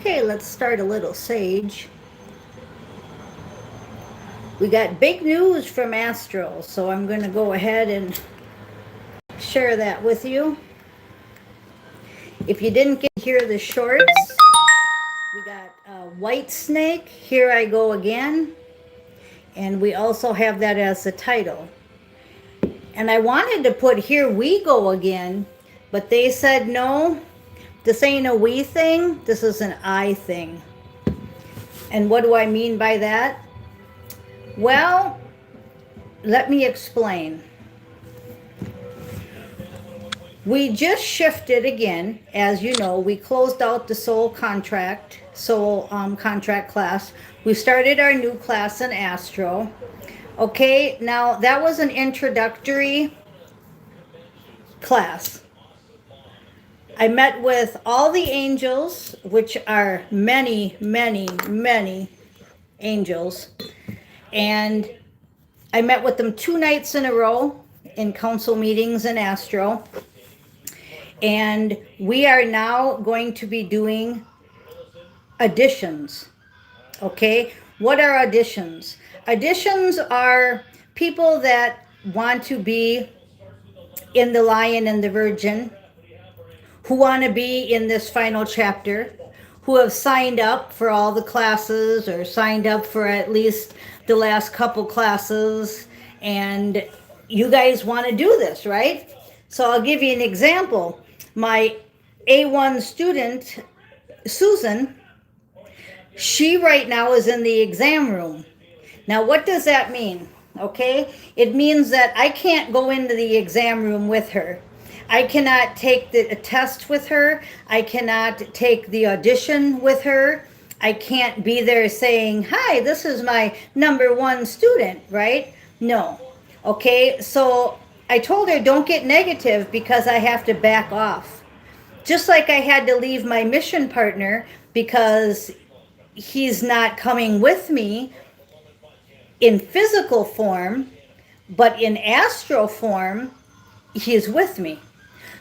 Okay, let's start a little sage. We got big news from Astro, so I'm going to go ahead and share that with you. If you didn't get to hear the shorts, we got White Snake, Here I Go Again, and we also have that as the title. And I wanted to put Here We Go Again, but they said no, this ain't a we thing, this is an I thing. And what do I mean by that? Well, let me explain. We just shifted again, as you know. We closed out the soul contract class. We started our new class in Astro. Okay, now that was an introductory class. I met with all the angels, which are many, many, many angels, and I met with them 2 nights in a row in council meetings in Astro. And we are now going to be doing auditions. Okay, what are auditions? Auditions are people that want to be in The Lion and the Virgin, who want to be in this final chapter, who have signed up for all the classes or signed up for at least the last couple classes, and you guys want to do this, right? So I'll give you an example. My A1 student, Susan, she right now is in the exam room. Now, what does that mean? Okay, it means that I can't go into the exam room with her. I cannot take the test with her. I cannot take the audition with her. I can't be there saying, hi, this is my #1 student, right? No. Okay, so I told her, don't get negative because I have to back off. Just like I had to leave my mission partner because he's not coming with me in physical form, but in astral form, he's with me.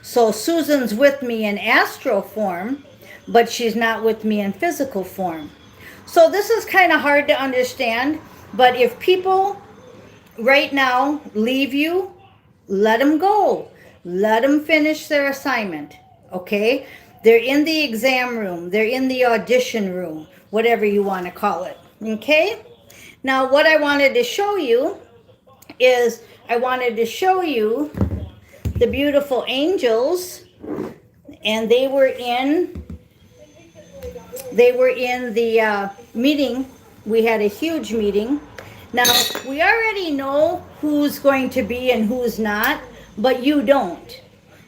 So Susan's with me in astral form, but she's not with me in physical form. So this is kind of hard to understand, but if people right now leave you, let them go. Let them finish their assignment, okay? They're in the exam room. They're in the audition room, whatever you want to call it, okay? Now, what I wanted to show you is I wanted to show you the beautiful angels, and they were in the meeting. We had a huge meeting. Now, we already know who's going to be and who's not, but you don't.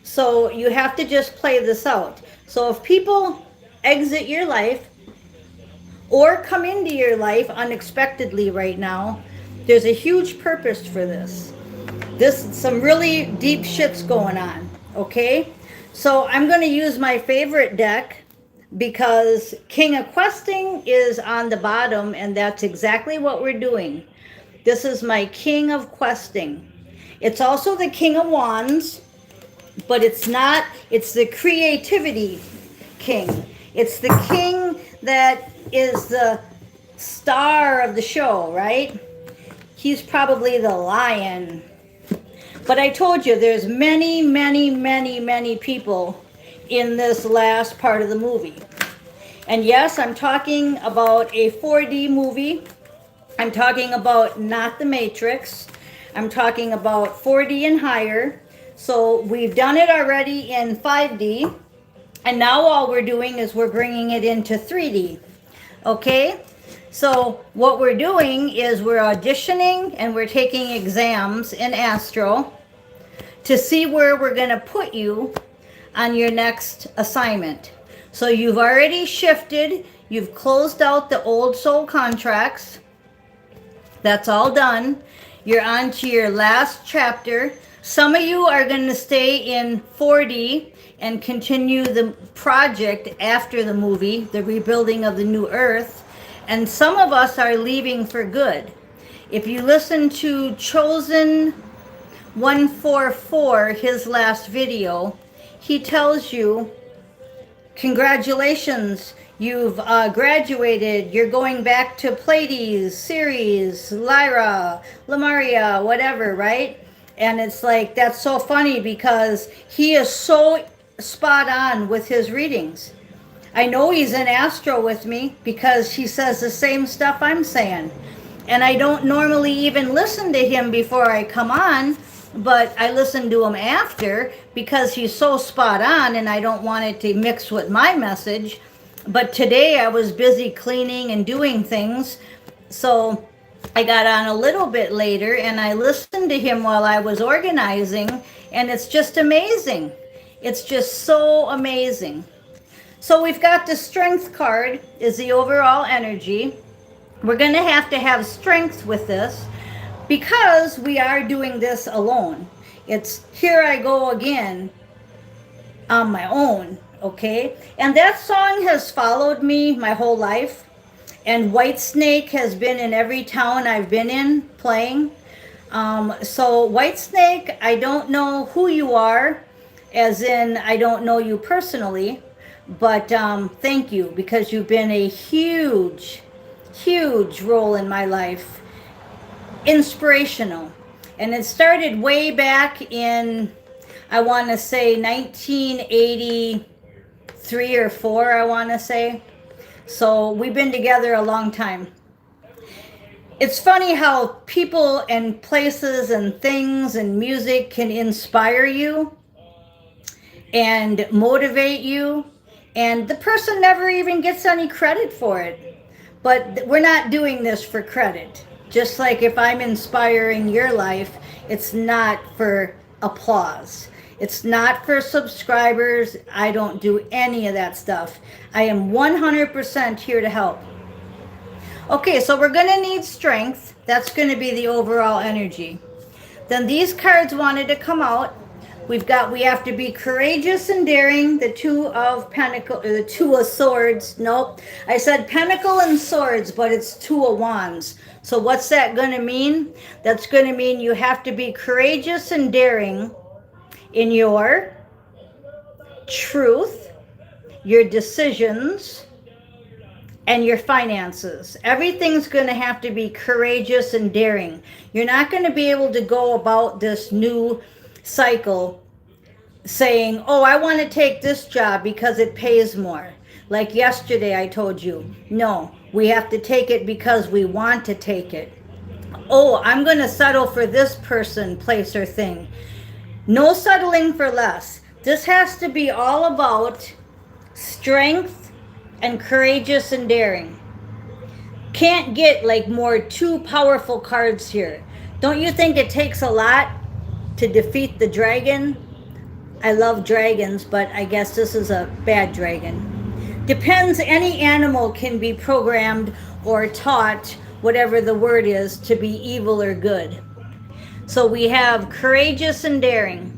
So you have to just play this out. So if people exit your life or come into your life unexpectedly right now, there's a huge purpose for this. Some really deep shit's going on, okay? So I'm going to use my favorite deck because King of Questing is on the bottom, and that's exactly what we're doing. This is my King of Questing. It's also the King of Wands, but it's not, it's the creativity king. It's the king that is the star of the show, right? He's probably the lion. But I told you, there's many, many, many, many people in this last part of the movie. And yes, I'm talking about a 4D movie. I'm talking about not the Matrix. I'm talking about 4D and higher. So we've done it already in 5D. And now all we're doing is we're bringing it into 3D. Okay? So what we're doing is we're auditioning and we're taking exams in Astro to see where we're going to put you on your next assignment. So you've already shifted. You've closed out the old soul contracts. That's all done. You're on to your last chapter. Some of you are going to stay in 4D and continue the project after the movie, the rebuilding of the new earth. And some of us are leaving for good. If you listen to Chosen 144, his last video, he tells you, congratulations, You've graduated. You're going back to Pleiades, Ceres, Lyra, Lemuria, whatever, right? And it's like, that's so funny because he is so spot on with his readings. I know he's an astro with me because he says the same stuff I'm saying. And I don't normally even listen to him before I come on, but I listen to him after because he's so spot on and I don't want it to mix with my message. But today I was busy cleaning and doing things, so I got on a little bit later and I listened to him while I was organizing, and it's just amazing. It's just so amazing. So we've got the strength card is the overall energy. We're going to have strength with this because we are doing this alone. It's here I go again on my own, okay? And that song has followed me my whole life. And Whitesnake has been in every town I've been in playing. So Whitesnake, I don't know who you are, as in I don't know you personally, but thank you because you've been a huge, huge role in my life. Inspirational. And it started way back in, I want to say 1983 or 4, I want to say. So we've been together a long time. It's funny how people and places and things and music can inspire you and motivate you, and the person never even gets any credit for it. But we're not doing this for credit. Just like if I'm inspiring your life, it's not for applause. It's not for subscribers. I don't do any of that stuff. I am 100% here to help. Okay, so we're going to need strength. That's going to be the overall energy. Then these cards wanted to come out. We have to be courageous and daring. The Two of Pentacles, the Two of Swords. Nope. I said Pentacle and Swords, but it's Two of Wands. So what's that going to mean? That's going to mean you have to be courageous and daring in your truth, your decisions, and your finances. Everything's going to have to be courageous and daring. You're not going to be able to go about this new cycle saying, oh, I want to take this job because it pays more. Like yesterday I told you, no, we have to take it because we want to take it. Oh, I'm going to settle for this person, place, or thing. No settling for less. This has to be all about strength and courageous and daring. Can't get like more two powerful cards here. Don't you think it takes a lot to defeat the dragon? I love dragons, but I guess this is a bad dragon. Depends, any animal can be programmed or taught, whatever the word is, to be evil or good. So we have courageous and daring.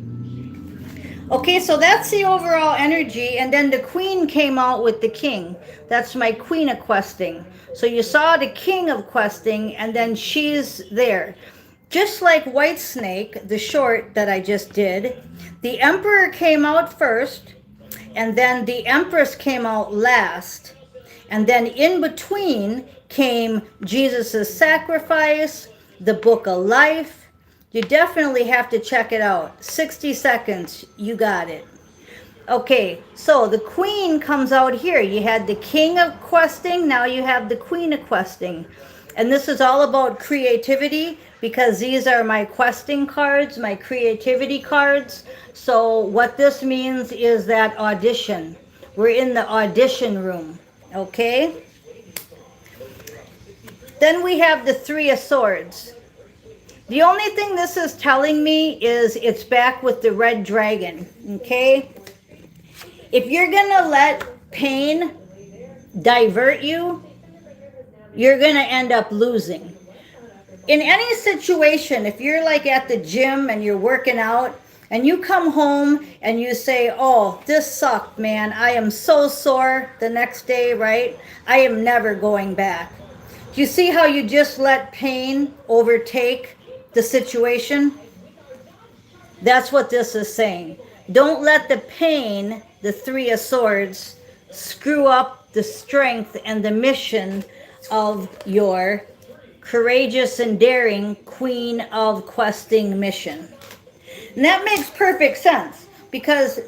Okay, so that's the overall energy. And then the Queen came out with the King. That's my Queen of Questing. So you saw the King of Questing, and then she's there. Just like Whitesnake, the short that I just did, the Emperor came out first, and then the Empress came out last. And then in between came Jesus' sacrifice, the Book of Life. You definitely have to check it out. 60 seconds, you got it. Okay, so the Queen comes out here. You had the King of Questing, now you have the Queen of Questing. And this is all about creativity because these are my questing cards, my creativity cards. So what this means is that audition. We're in the audition room, okay? Then we have the Three of Swords. The only thing this is telling me is it's back with the red dragon, okay? If you're going to let pain divert you, you're going to end up losing. In any situation, if you're like at the gym and you're working out and you come home and you say, oh, this sucked, man. I am so sore the next day, right? I am never going back. Do you see how you just let pain overtake the situation? That's what this is saying. Don't let the pain, the Three of Swords, screw up the strength and the mission of your courageous and daring Queen of Questing mission. And that makes perfect sense because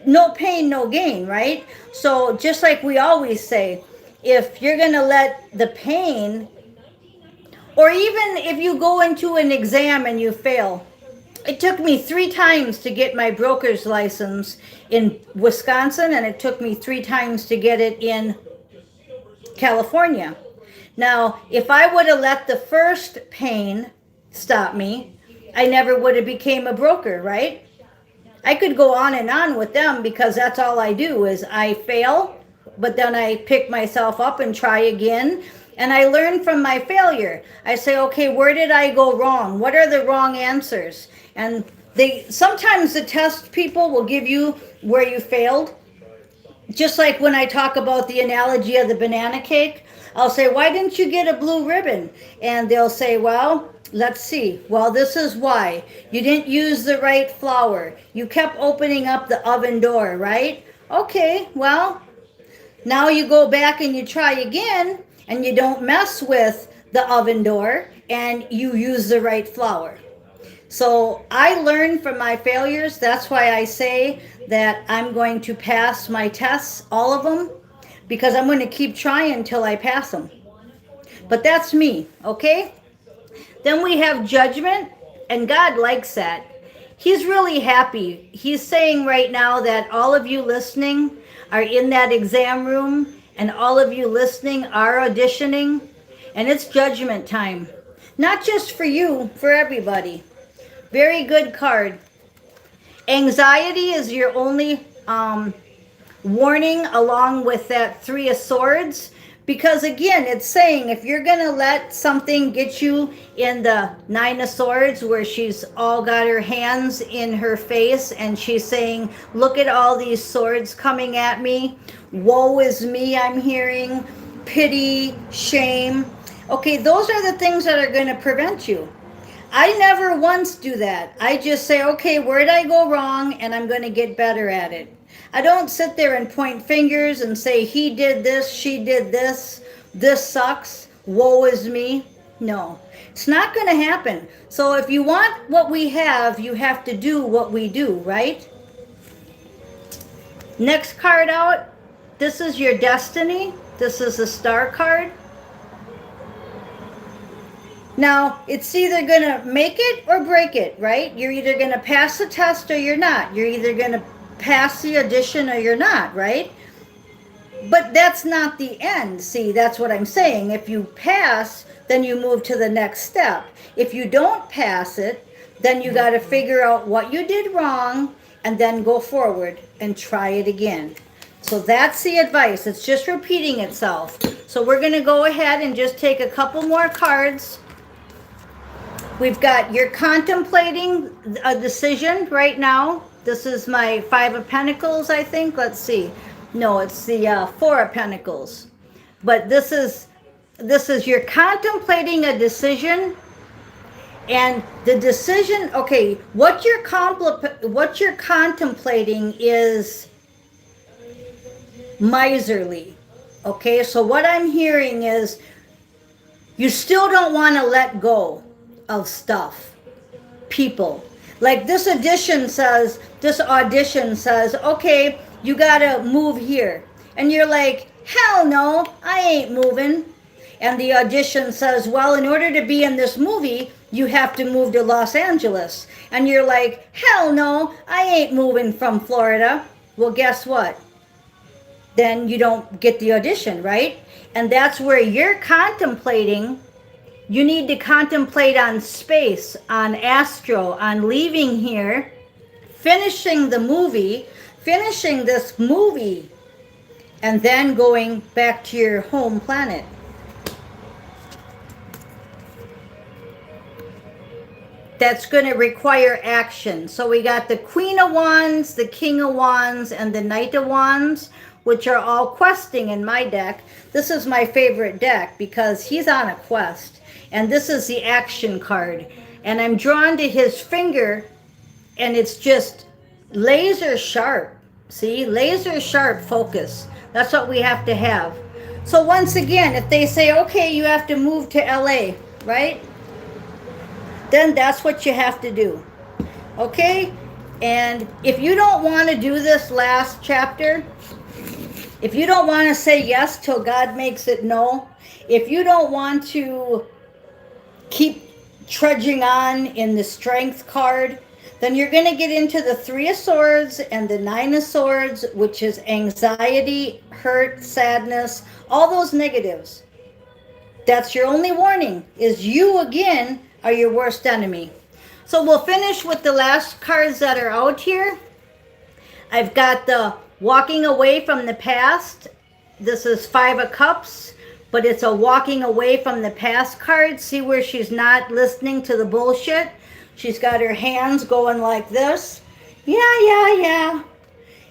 no pain, no gain, right? So just like we always say, if you're going to let the pain, or even if you go into an exam and you fail, it took me 3 times to get my broker's license in Wisconsin, and it took me 3 times to get it in California. Now, if I would have let the first pain stop me, I never would have became a broker, right? I could go on and on with them because that's all I do is I fail, but then I pick myself up and try again. And I learn from my failure. I say, okay, where did I go wrong? What are the wrong answers? And sometimes the test people will give you where you failed. Just like when I talk about the analogy of the banana cake, I'll say, why didn't you get a blue ribbon? And they'll say, well, let's see. Well, this is why. You didn't use the right flour. You kept opening up the oven door, right? Okay, well, now you go back and you try again, and you don't mess with the oven door, and you use the right flour. So I learn from my failures. That's why I say that I'm going to pass my tests, all of them, because I'm going to keep trying until I pass them. But that's me, okay? Then we have judgment, and God likes that. He's really happy. He's saying right now that all of you listening are in that exam room, and all of you listening are auditioning, and it's judgment time. Not just for you, for everybody. Very good card. Anxiety is your only warning along with that 3 of Swords. Because again, it's saying if you're going to let something get you in the 9 of Swords where she's all got her hands in her face and she's saying, look at all these swords coming at me. Woe is me, I'm hearing. Pity, shame. Okay, those are the things that are going to prevent you. I never once do that. I just say, okay, where did I go wrong? And I'm going to get better at it. I don't sit there and point fingers and say, he did this, she did this sucks, woe is me. No, it's not going to happen. So if you want what we have, you have to do what we do, right? Next card out, this is your destiny. This is a star card. Now, it's either going to make it or break it, right? You're either going to pass the test or you're not. You're either going to pass the audition or you're not, right? But that's not the end. See, that's what I'm saying. If you pass, then you move to the next step. If you don't pass it, then you got to figure out what you did wrong and then go forward and try it again. So that's the advice. It's just repeating itself. So we're going to go ahead and just take a couple more cards. We've got, you're contemplating a decision right now. This is my 5 of Pentacles, I think. Let's see. No, it's the 4 of Pentacles. But this is you're contemplating a decision, and the decision, okay, what you're contemplating is miserly. Okay, so what I'm hearing is you still don't want to let go of stuff, people. Like this audition says, okay, you gotta move here. And you're like, hell no, I ain't moving. And the audition says, well, in order to be in this movie, you have to move to Los Angeles. And you're like, hell no, I ain't moving from Florida. Well, guess what? Then you don't get the audition, right? And that's where you're contemplating. You need to contemplate on space, on astro, on leaving here, finishing the movie, finishing this movie, and then going back to your home planet. That's going to require action. So we got the Queen of Wands, the King of Wands, and the Knight of Wands, which are all questing in my deck. This is my favorite deck because he's on a quest. And this is the action card. And I'm drawn to his finger, and it's just laser sharp. See, laser sharp focus. That's what we have to have. So once again, if they say, okay, you have to move to LA, right? Then that's what you have to do. Okay? And if you don't want to do this last chapter, if you don't want to say yes till God makes it no, if you don't want to keep trudging on in the strength card, then you're going to get into the 3 of Swords and the 9 of Swords, which is anxiety, hurt, sadness, all those negatives. That's your only warning, is you again are your worst enemy. So we'll finish with the last cards that are out here. I've got the walking away from the past. This is 5 of Cups, but it's a walking away from the past card. See where she's not listening to the bullshit? She's got her hands going like this. Yeah.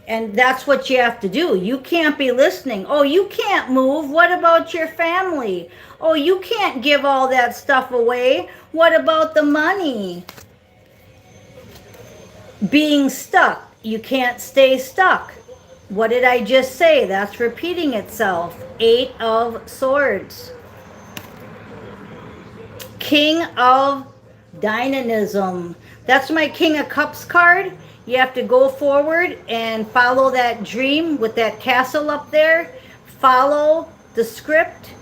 And that's what you have to do. You can't be listening. Oh, you can't move. What about your family? Oh, you can't give all that stuff away. What about the money? Being stuck. You can't stay stuck. What did I just say? That's repeating itself. 8 of Swords. King of Dynamism. That's my King of Cups card. You have to go forward and follow that dream with that castle up there. Follow the script.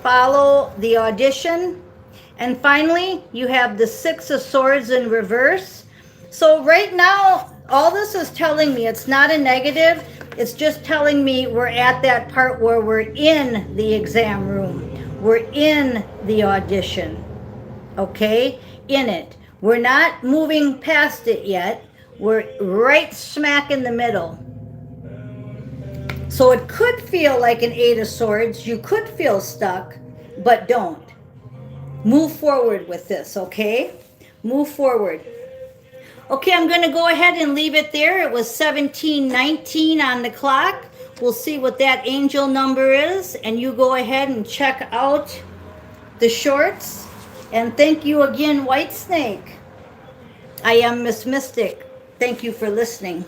Follow the audition. And finally, you have the 6 of Swords in reverse. So right now, all this is telling me, it's not a negative. It's just telling me we're at that part where we're in the exam room. We're in the audition. Okay? In it. We're not moving past it yet. We're right smack in the middle. So it could feel like an 8 of Swords. You could feel stuck, but don't. Move forward with this, okay? Move forward. Okay, I'm going to go ahead and leave it there. It was 17:19 on the clock. We'll see what that angel number is, and you go ahead and check out the shorts. And thank you again, White Snake. I am Miss Mystic. Thank you for listening.